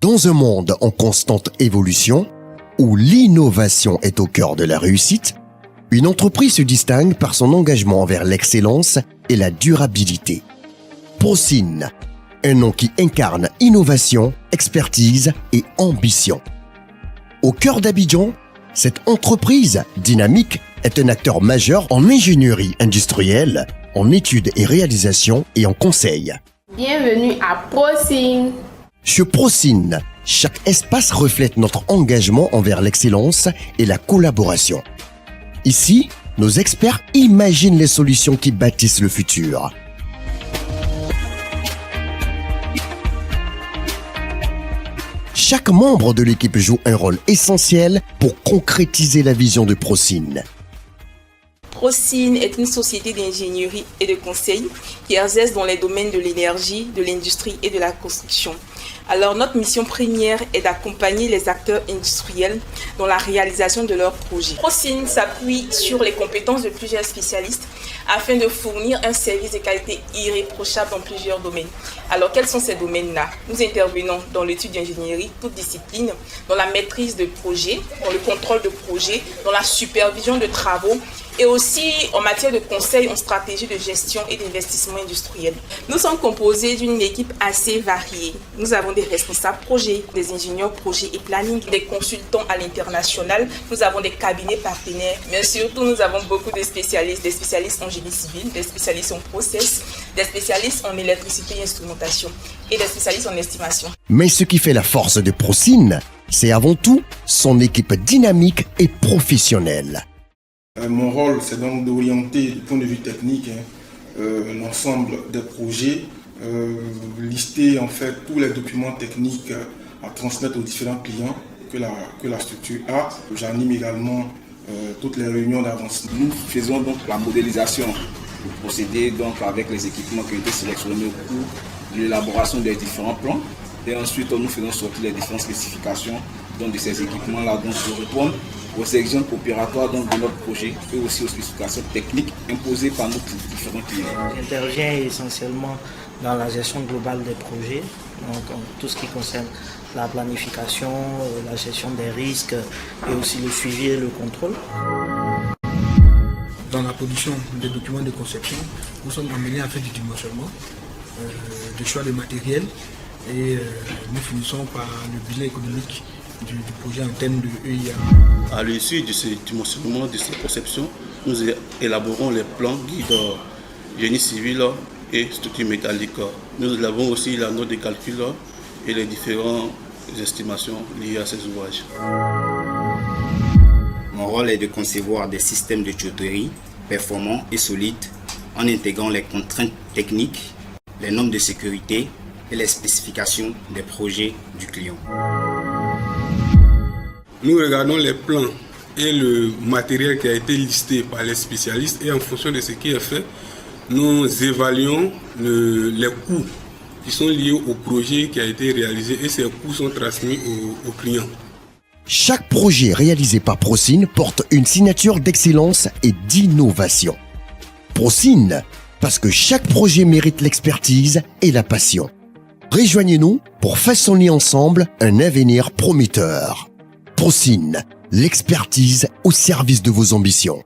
Dans un monde en constante évolution, où l'innovation est au cœur de la réussite, une entreprise se distingue par son engagement envers l'excellence et la durabilité. Procine, un nom qui incarne innovation, expertise et ambition. Au cœur d'Abidjan, cette entreprise dynamique est un acteur majeur en ingénierie industrielle, en études et réalisations et en conseil. Bienvenue à Procine. Chez Procine, chaque espace reflète notre engagement envers l'excellence et la collaboration. Ici, nos experts imaginent les solutions qui bâtissent le futur. Chaque membre de l'équipe joue un rôle essentiel pour concrétiser la vision de Procine. Procine est une société d'ingénierie et de conseil qui exerce dans les domaines de l'énergie, de l'industrie et de la construction. Alors notre mission première est d'accompagner les acteurs industriels dans la réalisation de leurs projets. Procine s'appuie sur les compétences de plusieurs spécialistes afin de fournir un service de qualité irréprochable dans plusieurs domaines. Alors quels sont ces domaines-là? Nous intervenons dans l'étude d'ingénierie, toute discipline, dans la maîtrise de projets, dans le contrôle de projets, dans la supervision de travaux et aussi en matière de conseil en stratégie de gestion et d'investissement industriel. Nous sommes composés d'une équipe assez variée. Nous avons des responsables projets, des ingénieurs projets et planning, des consultants à l'international, nous avons des cabinets partenaires, mais surtout nous avons beaucoup de spécialistes, des spécialistes en génie civil, des spécialistes en process, des spécialistes en électricité et instrumentation et des spécialistes en estimation. Mais ce qui fait la force de Procine, c'est avant tout son équipe dynamique et professionnelle. Mon rôle, c'est donc d'orienter du point de vue technique l'ensemble des projets, lister en fait tous les documents techniques à transmettre aux différents clients que la structure a. J'anime également toutes les réunions d'avancement. Nous faisons donc la modélisation du procédé donc avec les équipements qui ont été sélectionnés au cours de l'élaboration des différents plans. Et ensuite, nous faisons sortir les différentes spécifications donc, de ces équipements-là pour répondre aux exigences opératoires donc, de notre projet et aussi aux spécifications techniques imposées par nos différents clients. J'interviens essentiellement dans la gestion globale des projets, donc tout ce qui concerne la planification, la gestion des risques et aussi le suivi et le contrôle. Dans la production des documents de conception, nous sommes amenés à faire du dimensionnement, du choix de matériel et nous finissons par le bilan économique du projet en termes de EIA. À l'issue de ce dimensionnement, de cette conception, nous élaborons les plans guides génie civil et structure métallique. Nous avons aussi la note de calcul et les différentes estimations liées à ces ouvrages. Mon rôle est de concevoir des systèmes de tuyauterie performants et solides en intégrant les contraintes techniques, les normes de sécurité et les spécifications des projets du client. Nous regardons les plans et le matériel qui a été listé par les spécialistes et en fonction de ce qui est fait, nous évaluons les coûts qui sont liés au projet qui a été réalisé et ces coûts sont transmis aux clients. Chaque projet réalisé par Procine porte une signature d'excellence et d'innovation. Procine, parce que chaque projet mérite l'expertise et la passion. Rejoignez-nous pour façonner ensemble un avenir prometteur. Procine, l'expertise au service de vos ambitions.